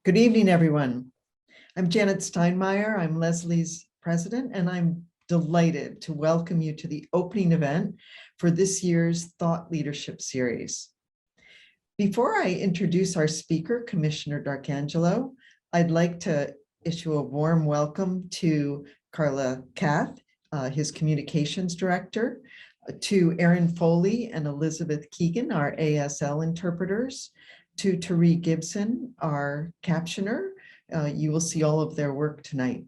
Good evening, everyone. I'm Janet Steinmeier. I'm Lesley's president, and I'm delighted to welcome you to the opening event for this year's Thought Leadership Series. Before I introduce our speaker, Commissioner D'Arcangelo, I'd like to issue a warm welcome to Carla Kath, his communications director, to Erin Foley and Elizabeth Keegan, our ASL interpreters, to Tariq Gibson, our captioner. You will see all of their work tonight.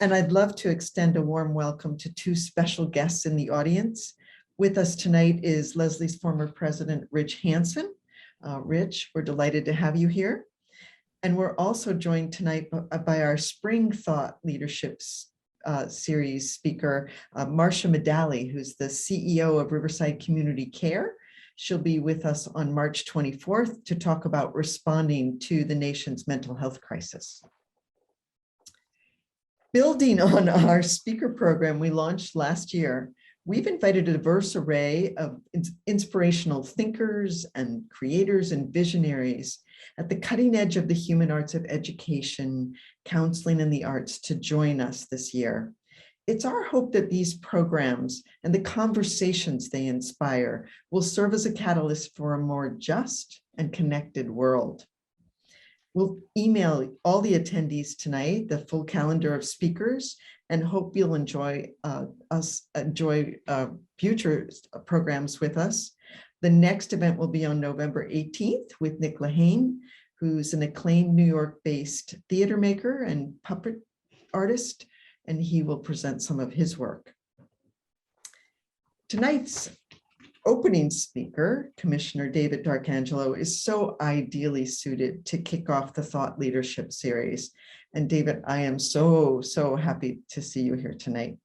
And I'd love to extend a warm welcome to two special guests in the audience. With us tonight is Lesley's former president, Rich Hansen. Rich, we're delighted to have you here. And we're also joined tonight by our Spring Thought Leadership Series speaker, Marcia Medali, who's the CEO of Riverside Community Care. She'll be with us on March 24th to talk about responding to the nation's mental health crisis. Building on our speaker program we launched last year, we've invited a diverse array of inspirational thinkers and creators and visionaries at the cutting edge of the human arts of education, counseling, and the arts to join us this year. It's our hope that these programs and the conversations they inspire will serve as a catalyst for a more just and connected world. We'll email all the attendees tonight the full calendar of speakers and hope you'll enjoy future programs with us. The next event will be on November 18th with Nick Lehane, who's an acclaimed New York-based theater maker and puppet artist, and he will present some of his work. Tonight's opening speaker, Commissioner David D'Arcangelo, is so ideally suited to kick off the Thought Leadership Series. And David, I am so happy to see you here tonight.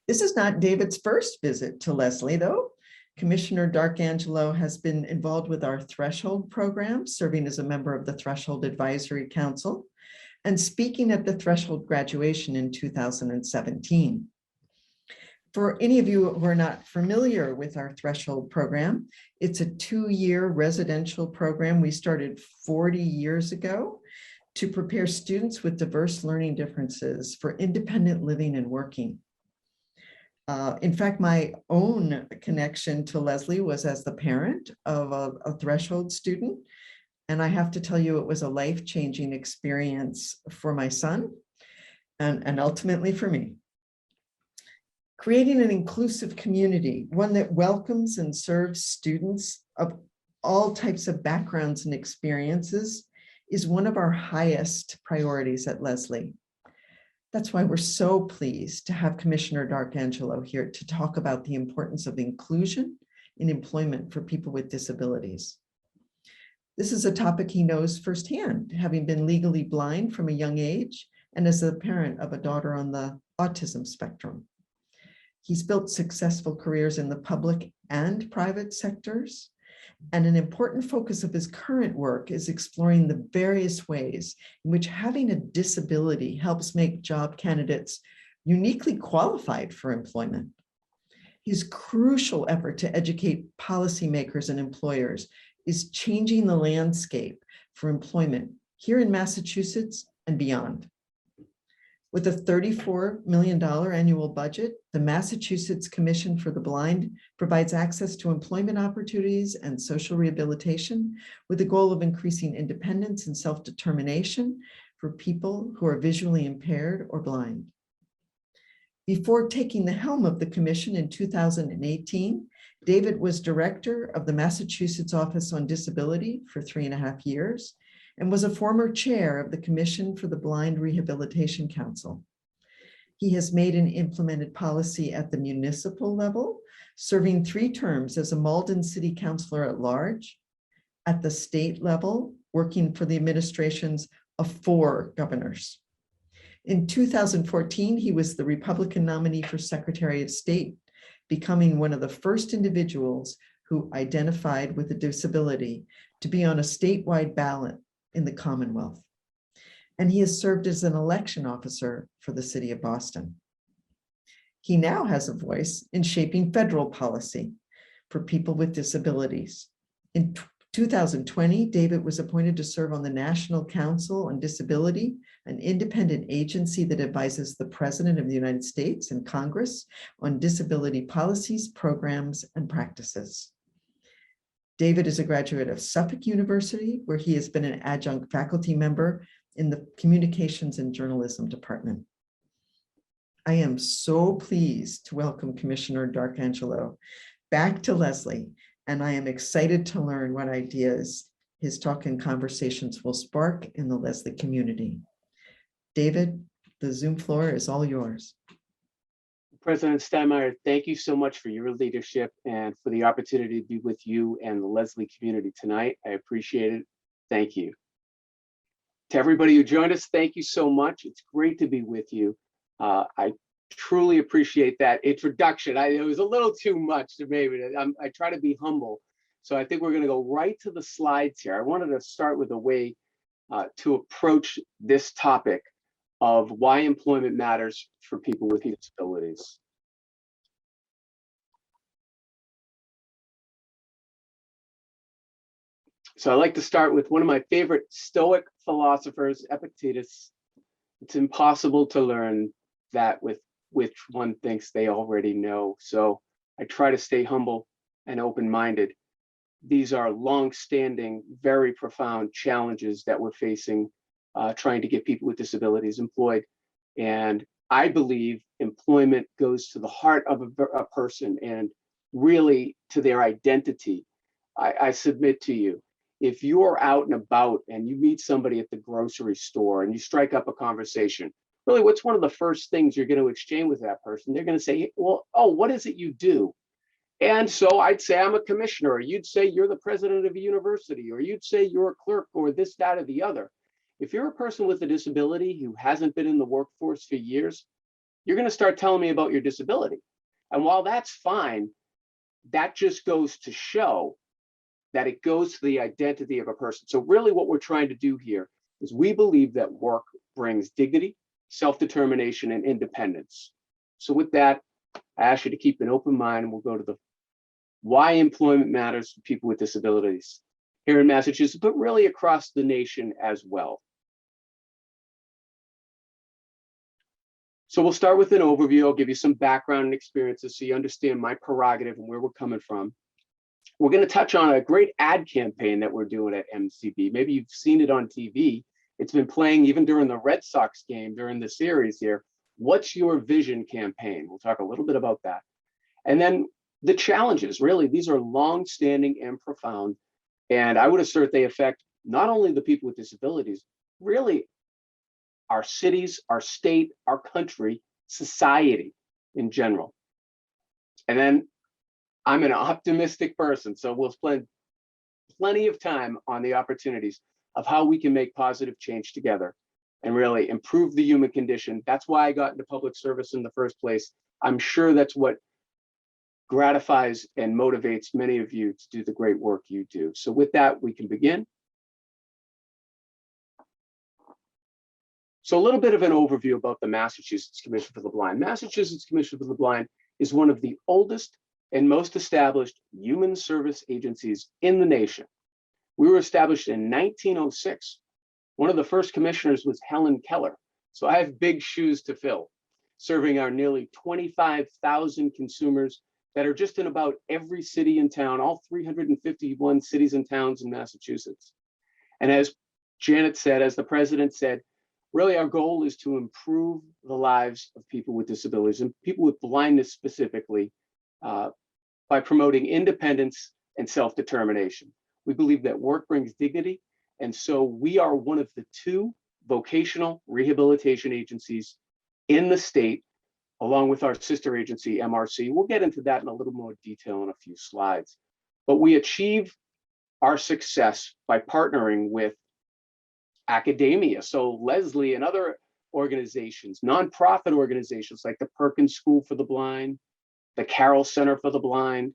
This is not David's first visit to Lesley, though. Commissioner D'Arcangelo has been involved with our Threshold program, serving as a member of the Threshold Advisory Council, and speaking at the Threshold graduation in 2017. For any of you who are not familiar with our Threshold program, it's a 2-year residential program we started 40 years ago to prepare students with diverse learning differences for independent living and working. In fact, my own connection to Lesley was as the parent of a Threshold student. And I have to tell you, it was a life-changing experience for my son and ultimately for me. Creating an inclusive community, one that welcomes and serves students of all types of backgrounds and experiences, is one of our highest priorities at Lesley. That's why we're so pleased to have Commissioner D'Arcangelo here to talk about the importance of inclusion in employment for people with disabilities. This is a topic he knows firsthand, having been legally blind from a young age and as a parent of a daughter on the autism spectrum. He's built successful careers in the public and private sectors, and an important focus of his current work is exploring the various ways in which having a disability helps make job candidates uniquely qualified for employment. His crucial effort to educate policymakers and employers is changing the landscape for employment here in Massachusetts and beyond. With a $34 million annual budget, the Massachusetts Commission for the Blind provides access to employment opportunities and social rehabilitation with the goal of increasing independence and self-determination for people who are visually impaired or blind. Before taking the helm of the commission in 2018, David was director of the Massachusetts Office on Disability for 3.5 years and was a former chair of the Commission for the Blind Rehabilitation Council. He has made and implemented policy at the municipal level, serving 3 terms as a Malden City Councilor at large, at the state level, working for the administrations of 4 governors. In 2014, he was the Republican nominee for Secretary of State, becoming one of the first individuals who identified with a disability to be on a statewide ballot in the Commonwealth. And he has served as an election officer for the city of Boston. He now has a voice in shaping federal policy for people with disabilities. In 2020, David was appointed to serve on the National Council on Disability, an independent agency that advises the President of the United States and Congress on disability policies, programs, and practices. David is a graduate of Suffolk University, where he has been an adjunct faculty member in the Communications and Journalism Department. I am so pleased to welcome Commissioner D'Arcangelo back to Lesley, and I am excited to learn what ideas his talk and conversations will spark in the Lesley community. David, the Zoom floor is all yours. President Steinmeier, thank you so much for your leadership and for the opportunity to be with you and the Lesley community tonight. I appreciate it. Thank you. To everybody who joined us, thank you so much. It's great to be with you. I truly appreciate that introduction. It was a little too much to maybe. I try to be humble. So I think we're going to go right to the slides here. I wanted to start with a way to approach this topic of why employment matters for people with disabilities. So I like to start with one of my favorite Stoic philosophers, Epictetus. It's impossible to learn that with which one thinks they already know. So I try to stay humble and open-minded. These are long-standing, very profound challenges that we're facing trying to get people with disabilities employed. And I believe employment goes to the heart of a person and really to their identity. I submit to you, if you're out and about and you meet somebody at the grocery store and you strike up a conversation, really what's one of the first things you're going to exchange with that person? They're going to say, well, oh, what is it you do? And so I'd say I'm a commissioner, or you'd say you're the president of a university, or you'd say you're a clerk, or this, that, or the other. If you're a person with a disability who hasn't been in the workforce for years, you're going to start telling me about your disability. And while that's fine, that just goes to show that it goes to the identity of a person. So really what we're trying to do here is we believe that work brings dignity, self-determination, and independence. So with that, I ask you to keep an open mind, and we'll go to the why employment matters for people with disabilities here in Massachusetts, but really across the nation as well. So we'll start with an overview. I'll give you some background and experiences so you understand my prerogative and where we're coming from. We're going to touch on a great ad campaign that we're doing at MCB. Maybe you've seen it on TV. It's been playing even during the Red Sox game during the series here. What's your vision campaign? We'll talk a little bit about that. And then the challenges, really, these are long-standing and profound. And I would assert they affect not only the people with disabilities, really our cities, our state, our country, society in general. And then I'm an optimistic person, so we'll spend plenty of time on the opportunities of how we can make positive change together and really improve the human condition. That's why I got into public service in the first place. I'm sure that's what gratifies and motivates many of you to do the great work you do. So with that, we can begin. So a little bit of an overview about the Massachusetts Commission for the Blind. Massachusetts Commission for the Blind is one of the oldest and most established human service agencies in the nation. We were established in 1906. One of the first commissioners was Helen Keller. So I have big shoes to fill, serving our nearly 25,000 consumers that are just in about every city and town, all 351 cities and towns in Massachusetts. And as Janet said, as the president said, really our goal is to improve the lives of people with disabilities and people with blindness specifically by promoting independence and self-determination. We believe that work brings dignity, and so we are one of the 2 vocational rehabilitation agencies in the state, along with our sister agency, MRC. We'll get into that in a little more detail in a few slides. But we achieve our success by partnering with academia. So Lesley and other organizations, nonprofit organizations like the Perkins School for the Blind, the Carroll Center for the Blind,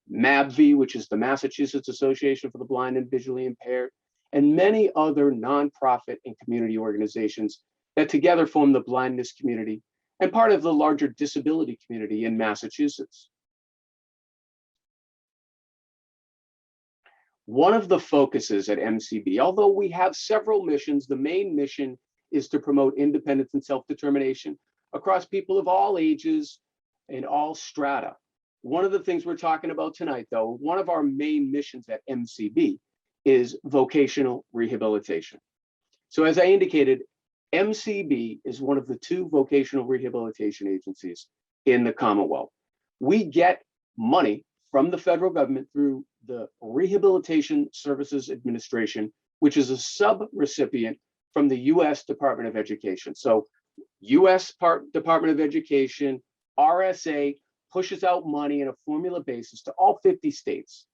MABV, which is the Massachusetts Association for the Blind and Visually Impaired, and many other nonprofit and community organizations that together form the blindness community and part of the larger disability community in Massachusetts. One of the focuses at MCB, although we have several missions, the main mission is to promote independence and self-determination across people of all ages and all strata. One of the things we're talking about tonight, though, one of our main missions at MCB is vocational rehabilitation. So as I indicated, MCB is one of the 2 vocational rehabilitation agencies in the Commonwealth. We get money from the federal government through the Rehabilitation Services Administration, which is a sub-recipient from the U.S. Department of Education. So U.S. Department of Education, RSA, pushes out money on a formula basis to all 50 states.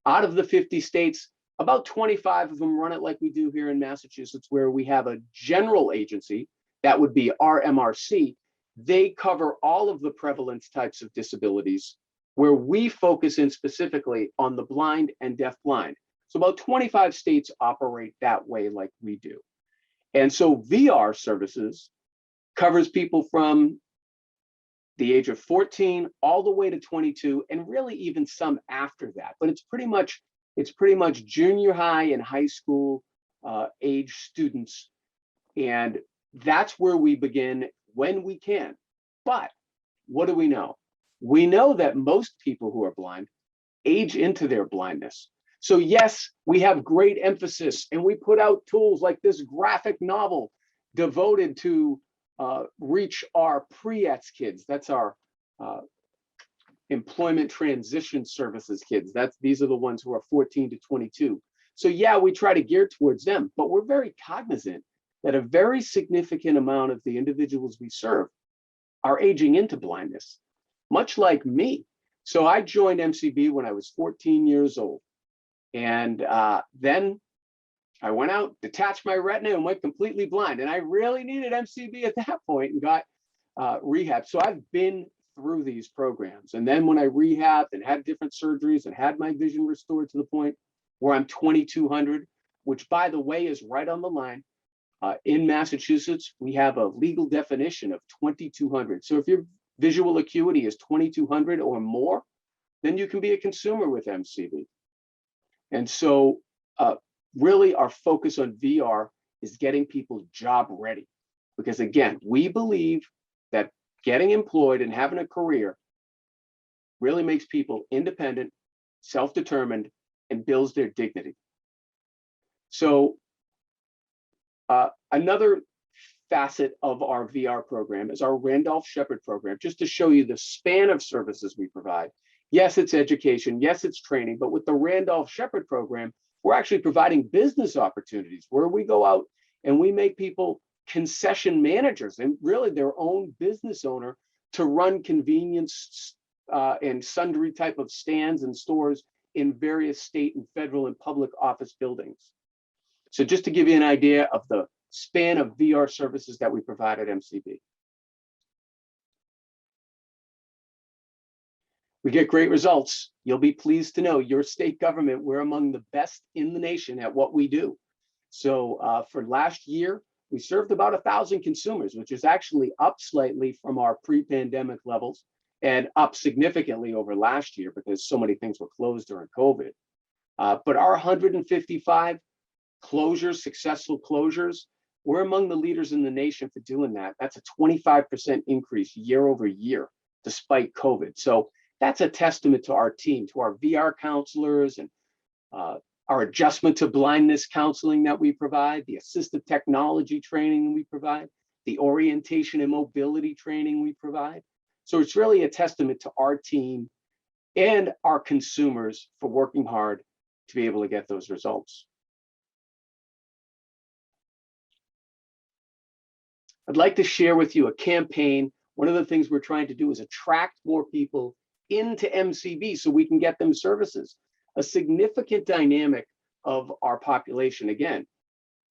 Out of the 50 states, about 25 of them run it like we do here in Massachusetts, where we have a general agency, that would be our MRC. They cover all of the prevalence types of disabilities, where we focus in specifically on the blind and deafblind. So about 25 states operate that way like we do. And so VR services covers people from the age of 14 all the way to 22, and really even some after that. But it's pretty much junior high and high school age students. And that's where we begin when we can. But what do we know? We know that most people who are blind age into their blindness. So yes, we have great emphasis, and we put out tools like this graphic novel devoted to reach our pre-ETS kids. That's our employment transition services kids. These are the ones who are 14 to 22. So yeah, we try to gear towards them, but we're very cognizant that a very significant amount of the individuals we serve are aging into blindness, much like me. So I joined MCB when I was 14 years old. And then I went out, detached my retina, and went completely blind. And I really needed MCB at that point and got rehab. So I've been through these programs. And then when I rehabbed and had different surgeries and had my vision restored to the point where I'm 2200, which by the way is right on the line. In Massachusetts, we have a legal definition of 2200. So if your visual acuity is 2200 or more, then you can be a consumer with MCB. And so really our focus on VR is getting people job ready. Because again, we believe that getting employed and having a career really makes people independent, self-determined, and builds their dignity. So another facet of our VR program is our Randolph Shepherd program, just to show you the span of services we provide. Yes, it's education, yes, it's training, but with the Randolph Shepherd program, we're actually providing business opportunities where we go out and we make people concession managers and really their own business owner to run convenience and sundry type of stands and stores in various state and federal and public office buildings. So just to give you an idea of the span of VR services that we provide at MCB. We get great results. You'll be pleased to know your state government, we're among the best in the nation at what we do. So for last year, we served about 1,000 consumers, which is actually up slightly from our pre-pandemic levels and up significantly over last year because so many things were closed during COVID. But our 155 closures, successful closures, we're among the leaders in the nation for doing that. That's a 25% increase year over year, despite COVID. So that's a testament to our team, to our VR counselors and our adjustment to blindness counseling that we provide, the assistive technology training we provide, the orientation and mobility training we provide. So it's really a testament to our team and our consumers for working hard to be able to get those results. I'd like to share with you a campaign. One of the things we're trying to do is attract more people into MCB so we can get them services. A significant dynamic of our population, again,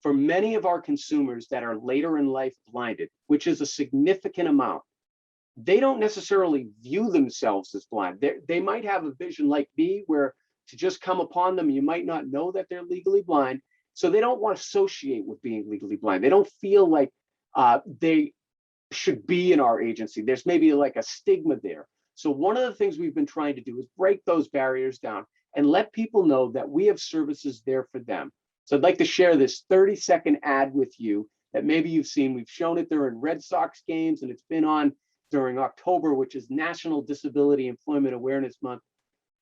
for many of our consumers that are later in life blinded, which is a significant amount, they don't necessarily view themselves as blind. They might have a vision like me where to just come upon them, you might not know that they're legally blind. So they don't want to associate with being legally blind. They don't feel like they should be in our agency. There's maybe like a stigma there. So one of the things we've been trying to do is break those barriers down and let people know that we have services there for them. So I'd like to share this 30-second ad with you that maybe you've seen. We've shown it during Red Sox games, and it's been on during October, which is National Disability Employment Awareness Month.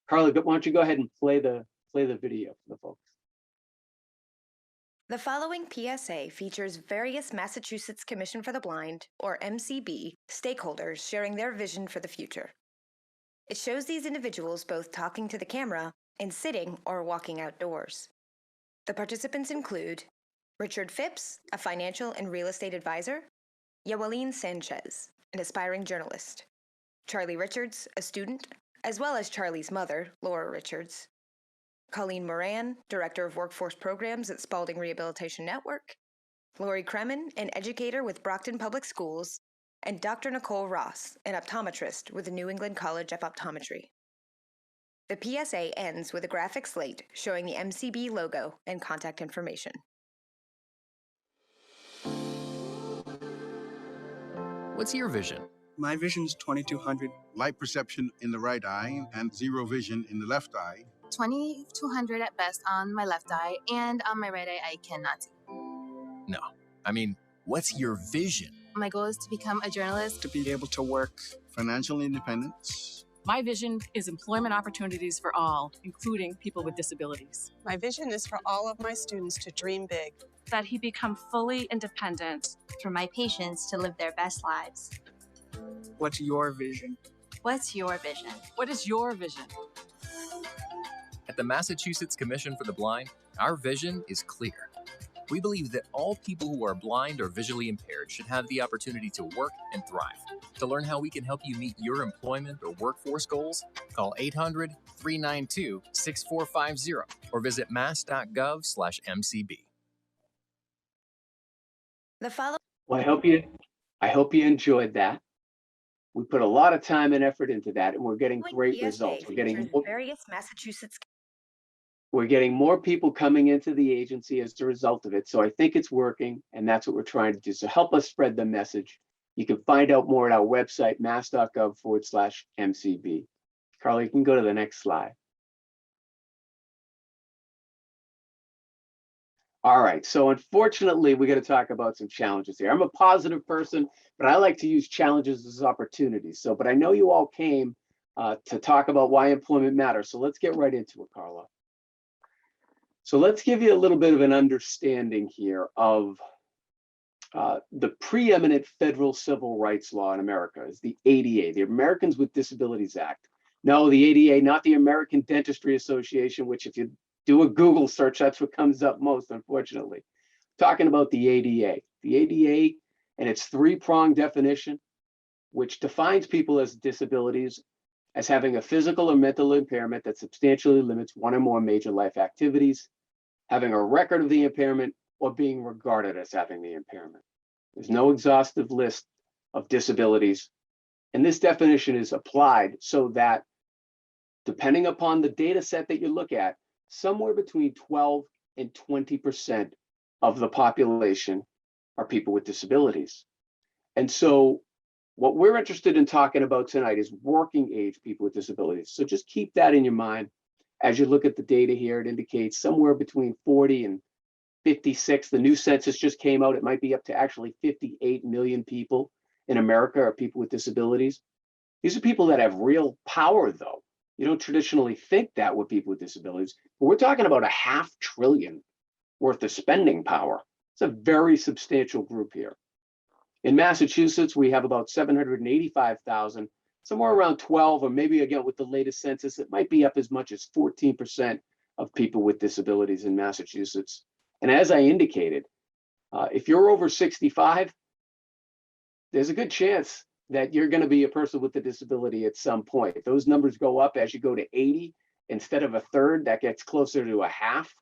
Carla, why don't you go ahead and play the video for the folks. The following PSA features various Massachusetts Commission for the Blind, or MCB, stakeholders sharing their vision for the future. It shows these individuals both talking to the camera and sitting or walking outdoors. The participants include Richard Phipps, a financial and real estate advisor, Yaweline Sanchez, an aspiring journalist, Charlie Richards, a student, as well as Charlie's mother, Laura Richards, Colleen Moran, Director of Workforce Programs at Spalding Rehabilitation Network, Lori Kremen, an educator with Brockton Public Schools, and Dr. Nicole Ross, an optometrist with the New England College of Optometry. The PSA ends with a graphic slate showing the MCB logo and contact information. What's your vision? My vision's 2200. Light perception in the right eye and zero vision in the left eye. 2200 at best on my left eye, and on my right eye, I cannot see. No, I mean, what's your vision? My goal is to become a journalist. To be able to work. Financial independence. My vision is employment opportunities for all, including people with disabilities. My vision is for all of my students to dream big. That he become fully independent. For my patients to live their best lives. What's your vision? What's your vision? What is your vision? At the Massachusetts Commission for the Blind, our vision is clear. We believe that all people who are blind or visually impaired should have the opportunity to work and thrive. To learn how we can help you meet your employment or workforce goals, call 800-392-6450 or visit mass.gov/MCB. The following. Well, I hope you enjoyed that. We put a lot of time and effort into that, and we're getting great results. We're getting various Massachusetts. We're getting more people coming into the agency as a result of it. So I think it's working, and that's what we're trying to do. So help us spread the message. You can find out more at our website, mass.gov/MCB. Carly, you can go to the next slide. All right, so unfortunately, we're going to talk about some challenges here. I'm a positive person, but I like to use challenges as opportunities. But I know you all came to talk about why employment matters. So let's get right into it, Carla. So let's give you a little bit of an understanding here of the preeminent federal civil rights law in America is the ADA, the Americans with Disabilities Act. No, the ADA, not the American Dentistry Association, which if you do a Google search, that's what comes up most, unfortunately. Talking about the ADA. The ADA and its three-pronged definition, which defines people as disabilities as having a physical or mental impairment that substantially limits one or more major life activities, having a record of the impairment, or being regarded as having the impairment. There's no exhaustive list of disabilities. And this definition is applied so that, depending upon the data set that you look at, somewhere between 12 and 20% of the population are people with disabilities. And so what we're interested in talking about tonight is working age people with disabilities. So just keep that in your mind. As you look at the data here, it indicates somewhere between 40 and 56. The new census just came out. It might be up to actually 58 million people in America are people with disabilities. These are people that have real power, though. You don't traditionally think that with people with disabilities, but we're talking about $500 billion worth of spending power. It's a very substantial group here. In Massachusetts, we have about 785,000, somewhere around 12, or maybe again with the latest census, it might be up as much as 14% of people with disabilities in Massachusetts. And as I indicated, if you're over 65, there's a good chance that you're going to be a person with a disability at some point. Those numbers go up as you go to 80. Instead of a third, that gets closer to a half.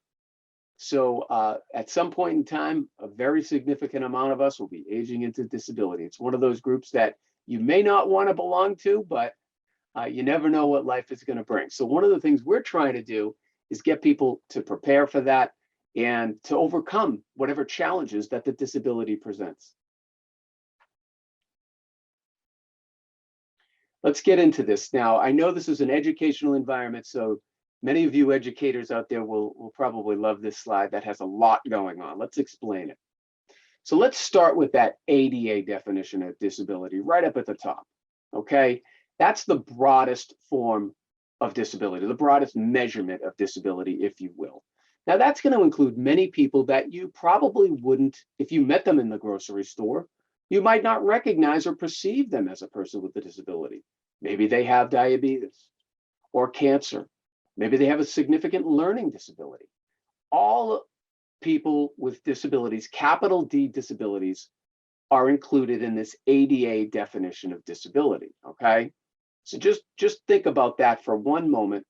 So at some point in time, a very significant amount of us will be aging into disability. It's one of those groups that you may not want to belong to, but you never know what life is going to bring. So one of the things we're trying to do is get people to prepare for that and to overcome whatever challenges that the disability presents. Let's get into this now. I know this is an educational environment, so Many of you educators out there will probably love this slide that has a lot going on. Let's explain it. So let's start with that ADA definition of disability right up at the top, okay? That's the broadest form of disability, the broadest measurement of disability, if you will. Now that's going to include many people that you probably wouldn't, if you met them in the grocery store, you might not recognize or perceive them as a person with a disability. Maybe they have diabetes or cancer. Maybe they have a significant learning disability. All people with disabilities, capital D disabilities, are included in this ADA definition of disability, okay? So just think about that for one moment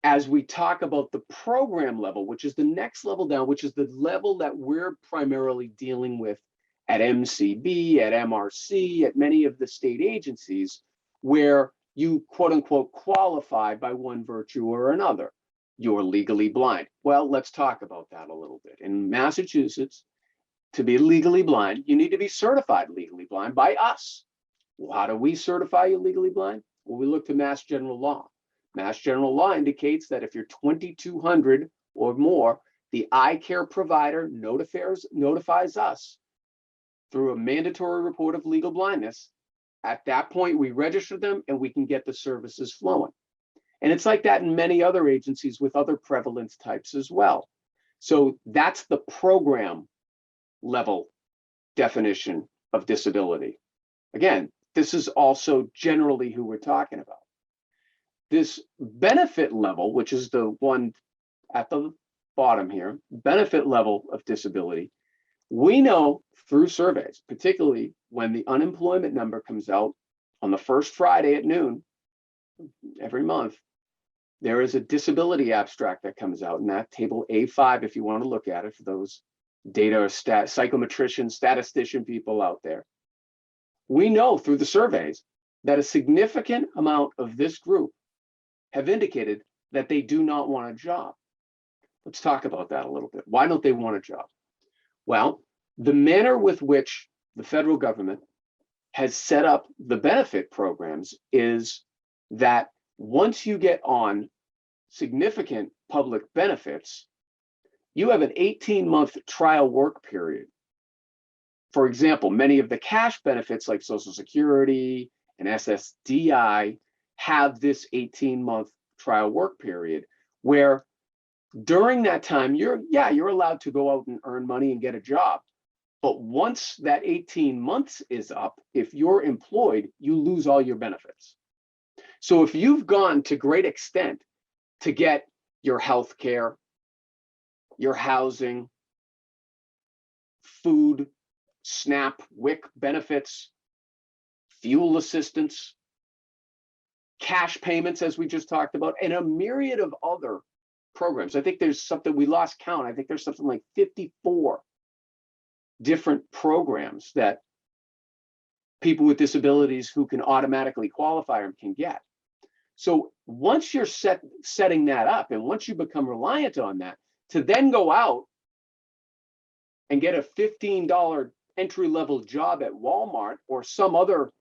as we talk about the program level, which is the next level down, which is the level that we're primarily dealing with at MCB, at MRC, at many of the state agencies, where you quote unquote qualify by one virtue or another. You're legally blind. Well, let's talk about that a little bit. In Massachusetts, to be legally blind, you need to be certified legally blind by us. Well, how do we certify you legally blind? Well, we look to Mass General Law. Mass General Law indicates that if you're 2,200 or more, the eye care provider notifies us through a mandatory report of legal blindness. At that point, we register them and we can get the services flowing. And it's like that in many other agencies with other prevalence types as well. So that's the program level definition of disability. Again, this is also generally who we're talking about. This benefit level, which is the one at the bottom here, benefit level of disability, we know through surveys, particularly when the unemployment number comes out on the first Friday at noon every month, there is a disability abstract that comes out in that table A5, if you want to look at it, for those data or psychometrician, statistician people out there. We know through the surveys that a significant amount of this group have indicated that they do not want a job. Let's talk about that a little bit. Why don't they want a job? Well, the manner with which the federal government has set up the benefit programs is that once you get on significant public benefits, you have an 18-month trial work period. For example, many of the cash benefits like Social Security and SSDI have this 18-month trial work period where during that time, you're allowed to go out and earn money and get a job. But once that 18 months is up, if you're employed, you lose all your benefits. So if you've gone to great extent to get your health care, your housing, food, SNAP, WIC benefits, fuel assistance, cash payments, as we just talked about, and a myriad of other programs. I think there's something, we lost count. I think there's something like 54 different programs that people with disabilities who can automatically qualify them can get. So once you're setting that up, and once you become reliant on that, to then go out and get a $15 entry-level job at Walmart or some other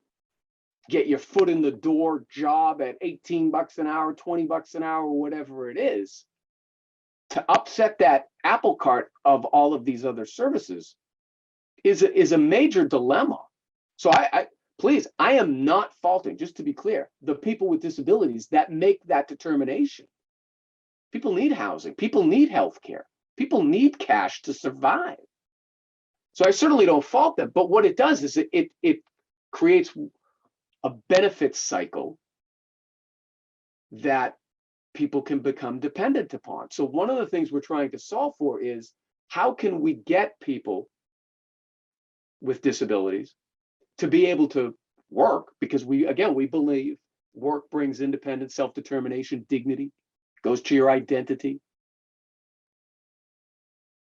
get your foot in the door job at 18 bucks an hour, 20 bucks an hour, whatever it is, to upset that apple cart of all of these other services is a major dilemma. So please, I am not faulting, just to be clear, the people with disabilities that make that determination. People need housing, people need health care, people need cash to survive. So I certainly don't fault them, but what it does is it creates a benefits cycle that people can become dependent upon. So one of the things we're trying to solve for is how can we get people with disabilities to be able to work, because we believe work brings independence, self-determination, dignity, goes to your identity,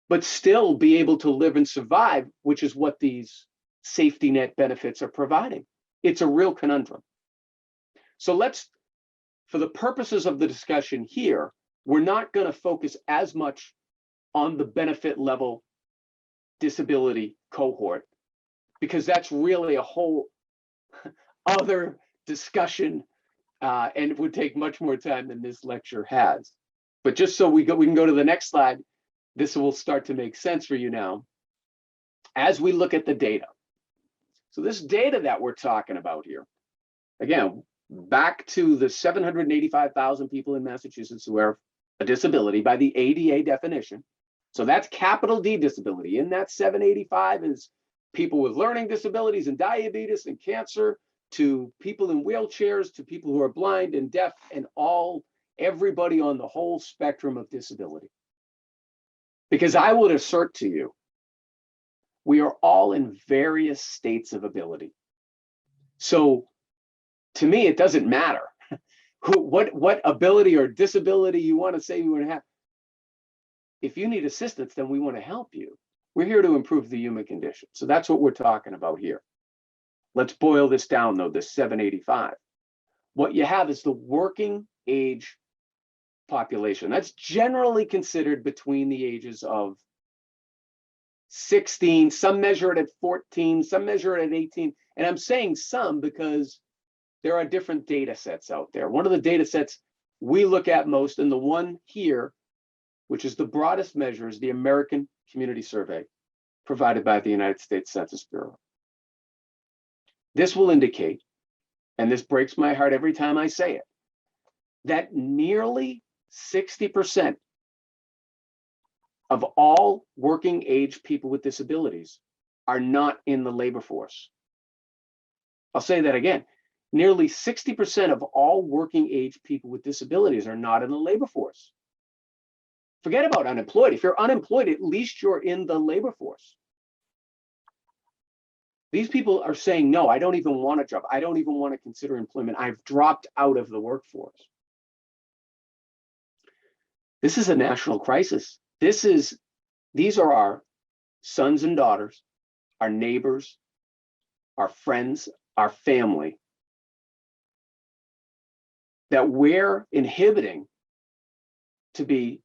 but still be able to live and survive, which is what these safety net benefits are providing. It's a real conundrum. So let's, for the purposes of the discussion here, we're not going to focus as much on the benefit level disability cohort, because that's really a whole other discussion and it would take much more time than this lecture has. But just so we can go to the next slide, this will start to make sense for you now as we look at the data. So this data that we're talking about here, again, back to the 785,000 people in Massachusetts who have a disability by the ADA definition. So that's capital D disability. In that 785 is people with learning disabilities and diabetes and cancer, to people in wheelchairs, to people who are blind and deaf, and everybody on the whole spectrum of disability. Because I would assert to you, we are all in various states of ability. So to me, it doesn't matter what ability or disability you want to say you want to have. If you need assistance, then we want to help you. We're here to improve the human condition. So that's what we're talking about here. Let's boil this down though, this 785. What you have is the working age population. That's generally considered between the ages of 16, some measure it at 14, some measure it at 18. And I'm saying some because there are different data sets out there. One of the data sets we look at most, and the one here, which is the broadest measure, is the American Community Survey provided by the United States Census Bureau. This will indicate, and this breaks my heart every time I say it, that nearly 60% of all working age people with disabilities are not in the labor force. I'll say that again. Nearly 60% of all working age people with disabilities are not in the labor force. Forget about unemployed. If you're unemployed, at least you're in the labor force. These people are saying, no, I don't even want a job. I don't even want to consider employment. I've dropped out of the workforce. This is a national crisis. These are our sons and daughters, our neighbors, our friends, our family, that we're inhibiting to be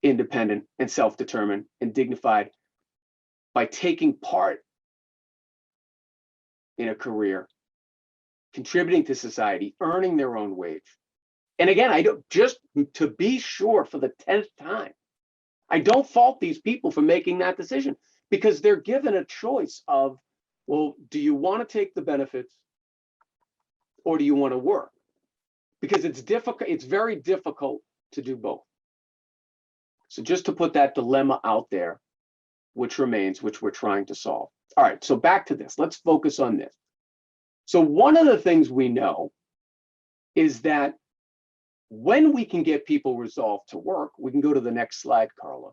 independent and self-determined and dignified by taking part in a career, contributing to society, earning their own wage. And again, I don't, just to be sure for the 10th time, I don't fault these people for making that decision, because they're given a choice of, well, do you want to take the benefits or do you want to work? Because it's difficult, it's very difficult to do both. So just to put that dilemma out there, which remains, which we're trying to solve. All right, so back to this. Let's focus on this. So one of the things we know is that when we can get people resolved to work, we can go to the next slide, Carla.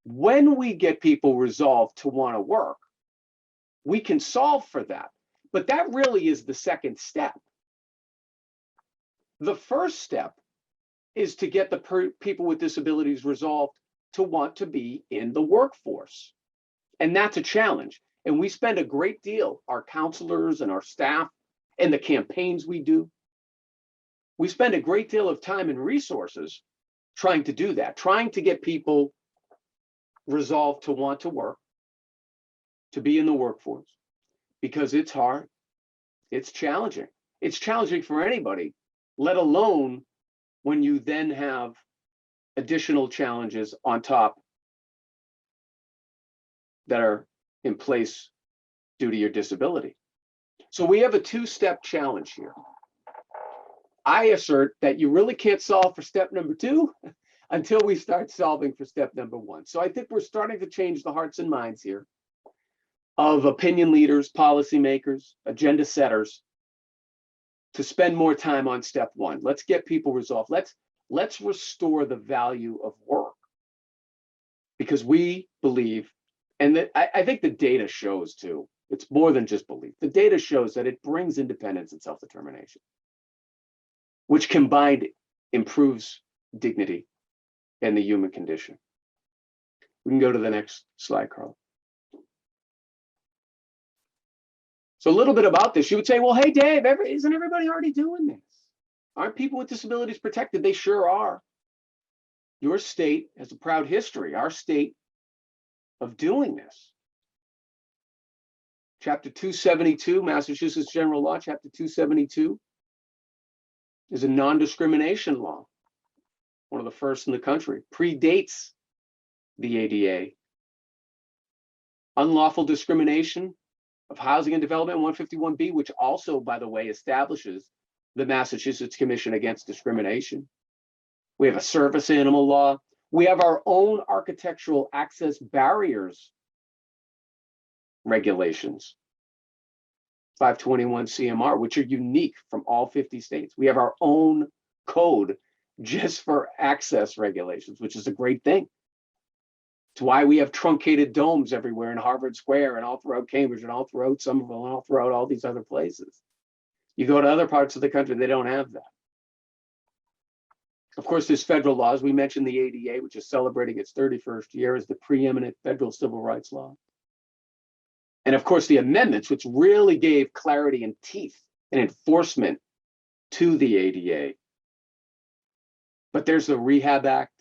When we get people resolved to want to work, we can solve for that. But that really is the second step. The first step is to get the people with disabilities resolved to want to be in the workforce. And that's a challenge. And we spend a great deal, our counselors and our staff and the campaigns we do, we spend a great deal of time and resources trying to do that, trying to get people resolved to want to work, to be in the workforce, because it's hard, it's challenging. It's challenging for anybody, let alone when you then have additional challenges on top that are in place due to your disability. So we have a two-step challenge here. I assert that you really can't solve for step number 2 until we start solving for step number 1. So I think we're starting to change the hearts and minds here of opinion leaders, policymakers, agenda setters to spend more time on step 1. Let's get people resolved. Let's restore the value of work, because we believe, and I think the data shows too, it's more than just belief. The data shows that it brings independence and self-determination, which combined improves dignity and the human condition. We can go to the next slide, Carl. So a little bit about this. You would say, well, hey, Dave, isn't everybody already doing this? Aren't people with disabilities protected? They sure are. Your state has a proud history, our state, of doing this. Chapter 272, Massachusetts General Law, Chapter 272, is a non-discrimination law, one of the first in the country, predates the ADA. Unlawful discrimination of housing and development, 151B, which also, by the way, establishes the Massachusetts Commission Against Discrimination. We have a service animal law. We have our own architectural access barriers regulations, 521 CMR, which are unique from all 50 states. We have our own code just for access regulations, which is a great thing. It's why we have truncated domes everywhere in Harvard Square and all throughout Cambridge and all throughout Somerville and all throughout all these other places. You go to other parts of the country, they don't have that. Of course, there's federal laws. We mentioned the ADA, which is celebrating its 31st year as the preeminent federal civil rights law. And of course, the amendments, which really gave clarity and teeth and enforcement to the ADA. But there's the Rehab Act,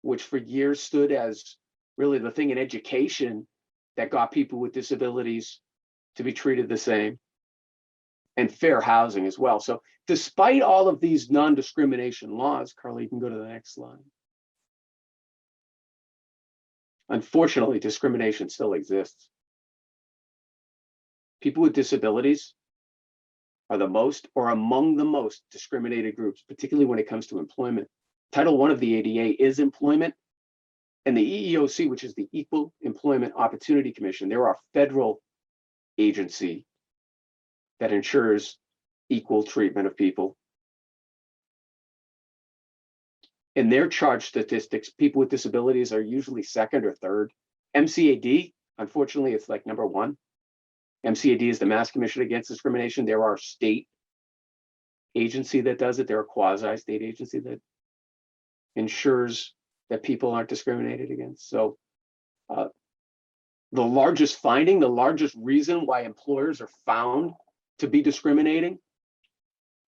which for years stood as really the thing in education that got people with disabilities to be treated the same, and fair housing as well. So despite all of these non-discrimination laws, Carly, you can go to the next slide. Unfortunately, discrimination still exists. People with disabilities are the most or among the most discriminated groups, particularly when it comes to employment. Title I of the ADA is employment, and the EEOC, which is the Equal Employment Opportunity Commission, they're our federal agency that ensures equal treatment of people. In their charge statistics, people with disabilities are usually second or third. MCAD, unfortunately, it's like number one. MCAD is the Mass Commission Against Discrimination. They're our state agency that does it. They're a quasi-state agency that ensures that people aren't discriminated against. So the largest finding, the largest reason why employers are found to be discriminating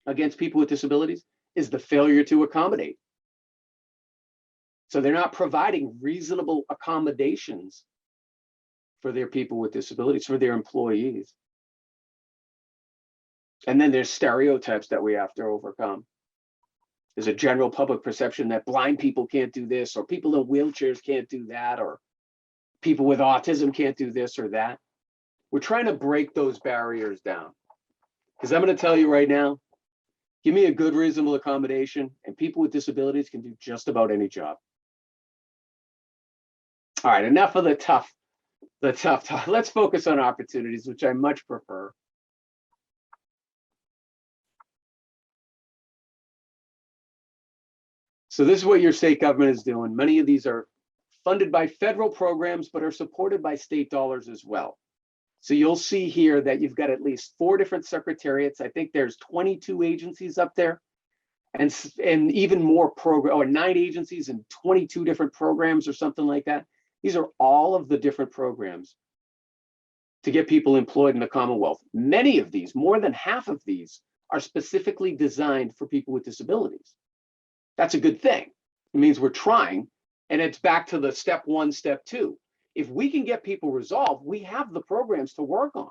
against people with disabilities is the failure to accommodate. So they're not providing reasonable accommodations for their people with disabilities, for their employees. And then there's stereotypes that we have to overcome. There's a general public perception that blind people can't do this, or people in wheelchairs can't do that, or people with autism can't do this or that. We're trying to break those barriers down. Because I'm going to tell you right now, give me a good, reasonable accommodation, and people with disabilities can do just about any job. All right, enough of the tough talk. Let's focus on opportunities, which I much prefer. So this is what your state government is doing. Many of these are funded by federal programs, but are supported by state dollars as well. So you'll see here that you've got at least 4 different secretariats. I think there's 22 agencies up there, and even more or 9 agencies and 22 different programs or something like that. These are all of the different programs to get people employed in the Commonwealth. Many of these, more than half of these, are specifically designed for people with disabilities. That's a good thing. It means we're trying, and it's back to the step 1, step 2. If we can get people resolved, we have the programs to work on.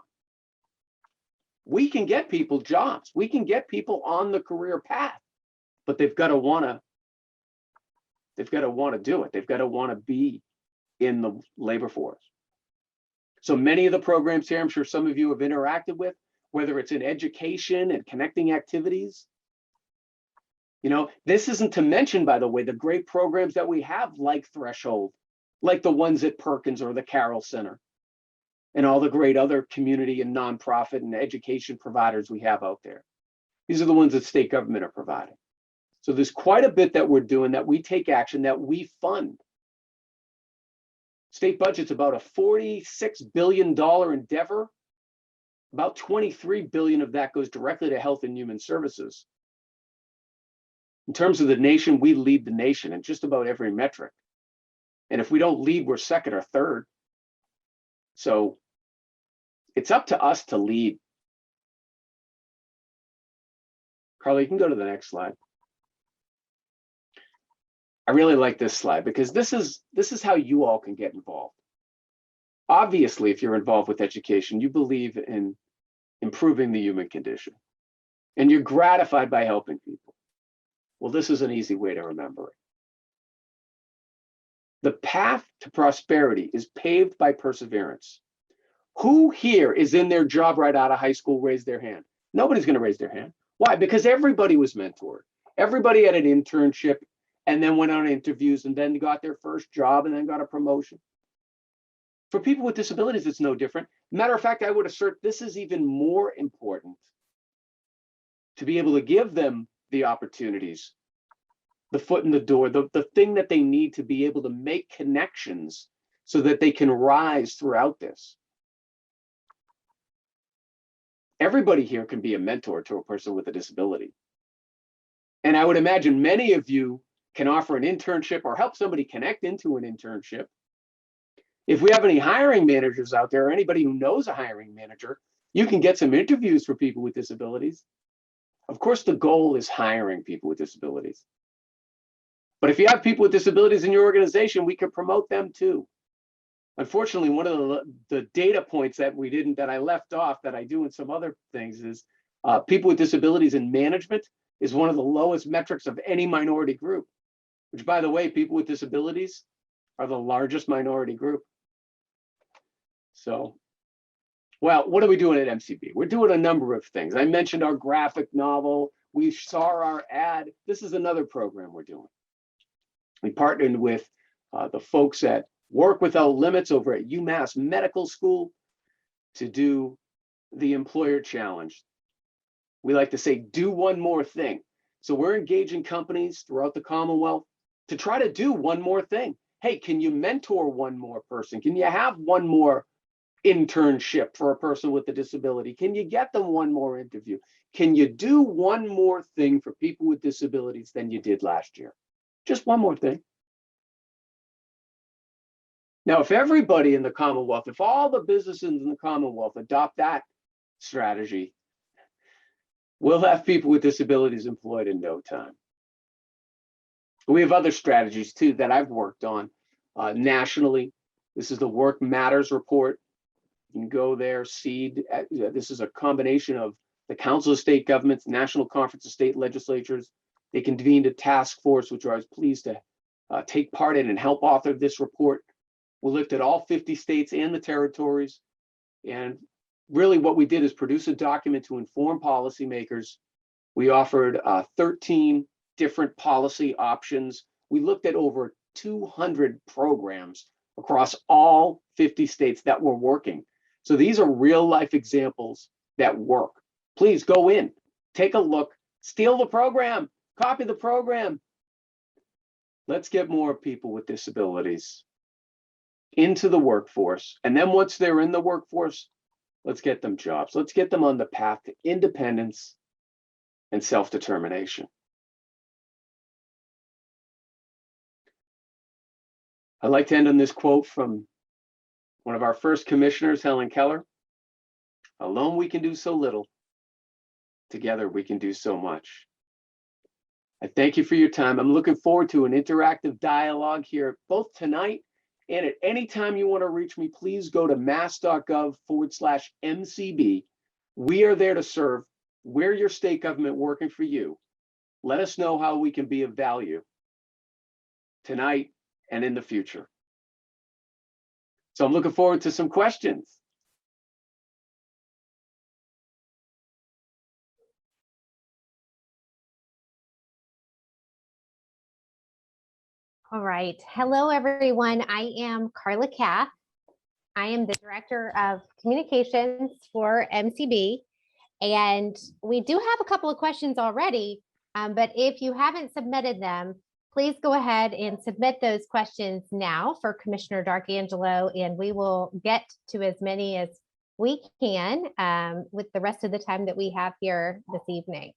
We can get people jobs. We can get people on the career path, but they've got to want to do it. They've got to want to be in the labor force. So many of the programs here, I'm sure some of you have interacted with, whether it's in education and connecting activities. You know, this isn't to mention, by the way, the great programs that we have like Threshold, like the ones at Perkins or the Carroll Center, and all the great other community and nonprofit and education providers we have out there. These are the ones that state government are providing. So there's quite a bit that we're doing, that we take action, that we fund. State budget's about a $46 billion endeavor. About $23 billion of that goes directly to health and human services. In terms of the nation, we lead the nation in just about every metric. And if we don't lead, we're second or third. So it's up to us to lead. Carly, you can go to the next slide. I really like this slide because this is how you all can get involved. Obviously, if you're involved with education, you believe in improving the human condition. and you're gratified by helping people. Well, this is an easy way to remember it. The path to prosperity is paved by perseverance. Who here is in their job right out of high school? Raise their hand. Nobody's going to raise their hand. Why? Because everybody was mentored. Everybody had an internship and then went on interviews and then got their first job and then got a promotion. For people with disabilities, it's no different. Matter of fact, I would assert this is even more important, to be able to give them the opportunities, the foot in the door, the thing that they need to be able to make connections so that they can rise throughout this. Everybody here can be a mentor to a person with a disability. And I would imagine many of you can offer an internship or help somebody connect into an internship. If we have any hiring managers out there, or anybody who knows a hiring manager, you can get some interviews for people with disabilities. Of course, the goal is hiring people with disabilities. But if you have people with disabilities in your organization, we can promote them too. Unfortunately, one of the data points that I left off that I do in some other things is people with disabilities in management is one of the lowest metrics of any minority group, which, by the way, people with disabilities are the largest minority group. So, well, what are we doing at MCB? We're doing a number of things. I mentioned our graphic novel. We saw our ad. This is another program we're doing. We partnered with the folks at Work Without Limits over at UMass Medical School to do the Employer Challenge. We like to say, do one more thing. So we're engaging companies throughout the Commonwealth to try to do one more thing. Hey, can you mentor one more person? Can you have one more internship for a person with a disability? Can you get them one more interview? Can you do one more thing for people with disabilities than you did last year? Just one more thing. Now, if everybody in the Commonwealth, if all the businesses in the Commonwealth adopt that strategy, we'll have people with disabilities employed in no time. We have other strategies too that I've worked on nationally. This is the Work Matters report. You can go there, SEED. This is a combination of the Council of State Governments, National Conference of State Legislatures. They convened a task force, which I was pleased to take part in and help author this report. We looked at all 50 states and the territories. And really what we did is produce a document to inform policymakers. We offered 13 different policy options. We looked at over 200 programs across all 50 states that were working. So these are real life examples that work. Please go in, take a look, steal the program, copy the program. Let's get more people with disabilities into the workforce. And then once they're in the workforce, let's get them jobs. Let's get them on the path to independence and self-determination. I'd like to end on this quote from one of our first commissioners, Helen Keller. Alone we can do so little. Together we can do so much. I thank you for your time. I'm looking forward to an interactive dialogue here, both tonight and at any time you want to reach me. Please go to mass.gov/MCB. We are there to serve. We're your state government working for you. Let us know how we can be of value tonight and in the future. So I'm looking forward to some questions. All right. Hello, everyone. I am Carla Kath. I am the Director of Communications for MCB. And we do have a couple of questions already, but if you haven't submitted them, please go ahead and submit those questions now for Commissioner D'Arcangelo, and we will get to as many as we can with the rest of the time that we have here this evening.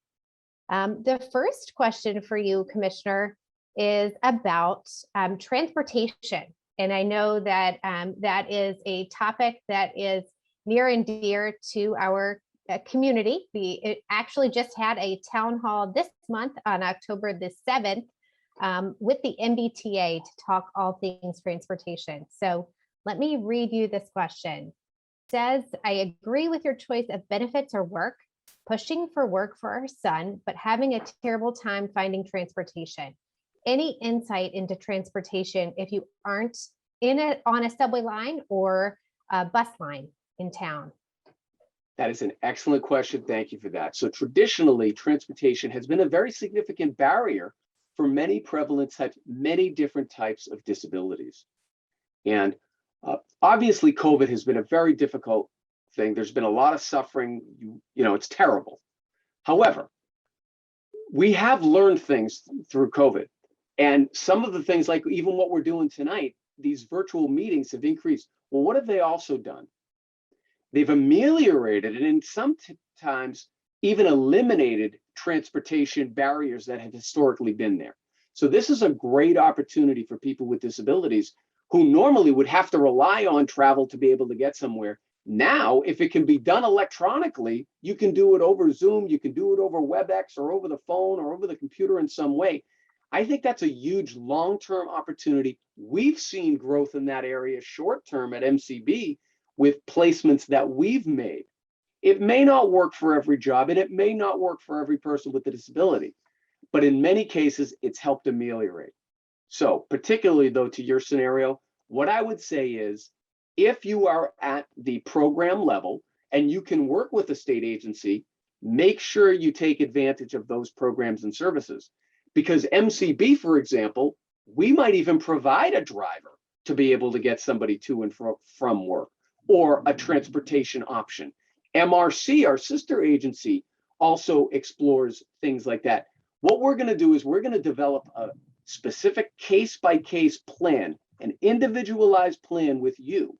The first question for you, Commissioner, is about transportation. And I know that that is a topic that is near and dear to our community. It actually just had a town hall this month on October the 7th with the MBTA to talk all things transportation. So let me read you this question. It says, I agree with your choice of benefits or work. pushing for work for our son, but having a terrible time finding transportation. Any insight into transportation if you aren't on a subway line or a bus line in town? That is an excellent question. Thank you for that. So traditionally, transportation has been a very significant barrier for many prevalent types, many different types of disabilities. And obviously, COVID has been a very difficult thing. There's been a lot of suffering. You know, it's terrible. However, we have learned things through COVID. And some of the things, like even what we're doing tonight, these virtual meetings have increased. Well, what have they also done? They've ameliorated and in sometimes even eliminated transportation barriers that have historically been there. So this is a great opportunity for people with disabilities who normally would have to rely on travel to be able to get somewhere. Now, if it can be done electronically, you can do it over Zoom, you can do it over WebEx or over the phone or over the computer in some way. I think that's a huge long-term opportunity. We've seen growth in that area short-term at MCB with placements that we've made. It may not work for every job and it may not work for every person with a disability, but in many cases, it's helped ameliorate. So particularly though, to your scenario, what I would say is if you are at the program level and you can work with a state agency, make sure you take advantage of those programs and services. Because MCB, for example, we might even provide a driver to be able to get somebody to and from work, or a transportation option. MRC, our sister agency, also explores things like that. What we're going to do is we're going to develop a specific case-by-case plan, an individualized plan with you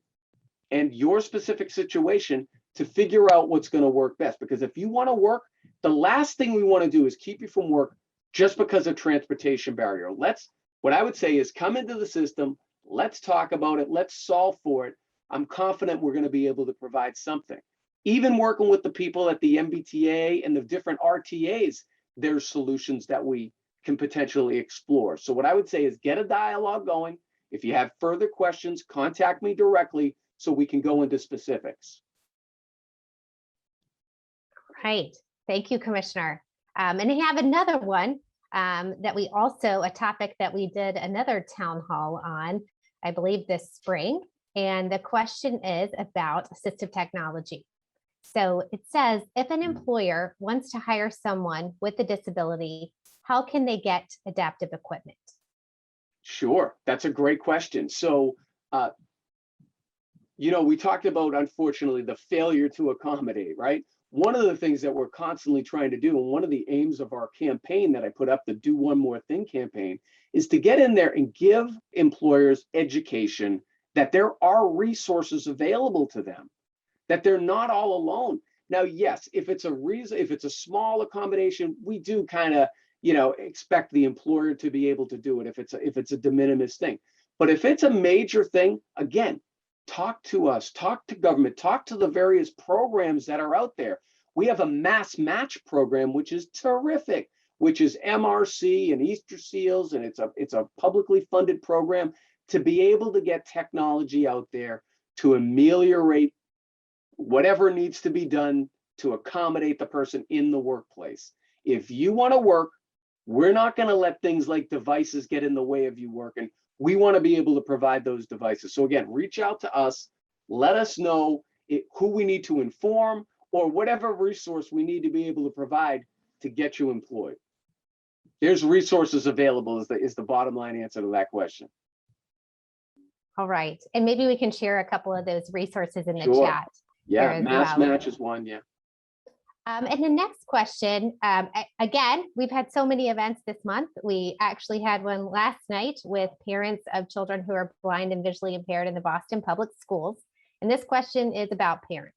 and your specific situation to figure out what's going to work best. Because if you want to work, the last thing we want to do is keep you from work just because of transportation barrier. What I would say is come into the system, let's talk about it, let's solve for it. I'm confident we're going to be able to provide something. Even working with the people at the MBTA and the different RTAs, there's solutions that we can potentially explore. So what I would say is get a dialogue going. If you have further questions, contact me directly so we can go into specifics. Right. Thank you, Commissioner. And I have another one a topic that we did another town hall on, I believe this spring. And the question is about assistive technology. So it says, if an employer wants to hire someone with a disability, how can they get adaptive equipment? Sure, that's a great question. So, we talked about, unfortunately, the failure to accommodate, right? One of the things that we're constantly trying to do, and one of the aims of our campaign that I put up, the Do One More Thing campaign, is to get in there and give employers education that there are resources available to them, that they're not all alone. Now, yes, if it's a small accommodation, we do kind of, expect the employer to be able to do it if it's a de minimis thing. But if it's a major thing, again, talk to us, talk to government, talk to the various programs that are out there. We have a mass match program, which is terrific, which is MRC and Easter Seals, and it's a publicly funded program to be able to get technology out there to ameliorate whatever needs to be done to accommodate the person in the workplace. If you want to work, we're not going to let things like devices get in the way of you working. We want to be able to provide those devices. So again, reach out to us, let us know who we need to inform or whatever resource we need to be able to provide to get you employed. There's resources available is the bottom line answer to that question. All right. And maybe we can share a couple of those resources in the Sure. chat. Yeah, mass match is one, yeah. And the next question, again, we've had so many events this month. We actually had one last night with parents of children who are blind and visually impaired in the Boston Public Schools. And this question is about parents.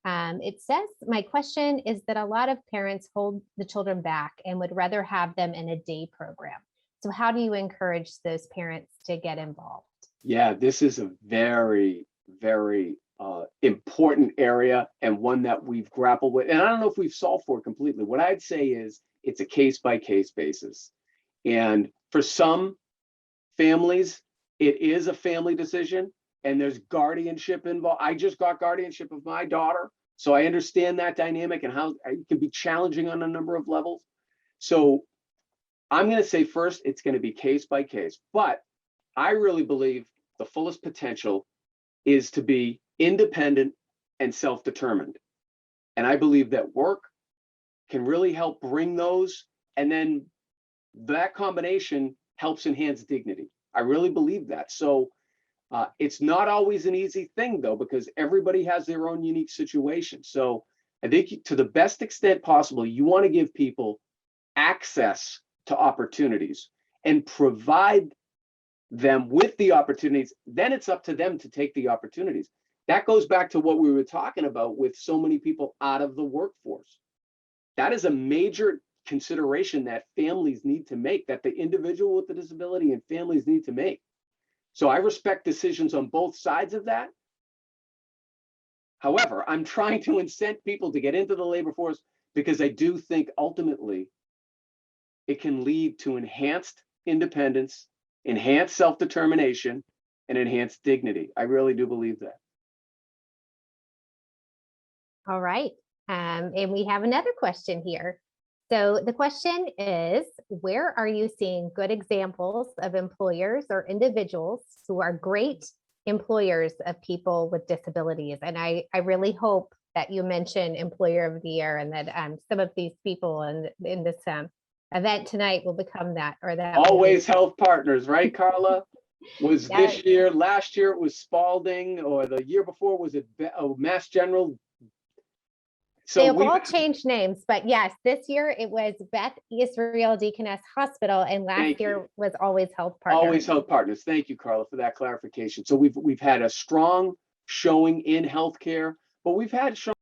It says, my question is that a lot of parents hold the children back and would rather have them in a day program. So how do you encourage those parents to get involved? Yeah, this is a very, very important area and one that we've grappled with. And I don't know if we've solved for it completely. What I'd say is it's a case-by-case basis. And for some families, it is a family decision and there's guardianship involved. I just got guardianship of my daughter. So I understand that dynamic and how it can be challenging on a number of levels. So I'm going to say first, it's going to be case by case, but I really believe the fullest potential is to be independent and self-determined. And I believe that work can really help bring those, and then that combination helps enhance dignity. I really believe that. So it's not always an easy thing though, because everybody has their own unique situation. So I think to the best extent possible, you want to give people access to opportunities and provide them with the opportunities. Then it's up to them to take the opportunities. That goes back to what we were talking about with so many people out of the workforce. That is a major consideration that families need to make, that the individual with the disability and families need to make. So I respect decisions on both sides of that. However, I'm trying to incent people to get into the labor force because I do think ultimately it can lead to enhanced independence, enhanced self-determination, and enhanced dignity. I really do believe that. All right. And we have another question here. So the question is, where are you seeing good examples of employers or individuals who are great employers of people with disabilities? And I really hope that you mention Employer of the Year, and that some of these people in this event tonight will become that, or that. Always Health Partners, right, Carla? Was Yes. this year, last year it was Spalding, or the year before was it Mass General? So they've all changed names, but yes, this year it was Beth Israel Deaconess Hospital, and last year was Always Health Partners. Always Health Partners. Thank you, Carla, for that clarification. So we've had a strong showing in healthcare, but we've had strong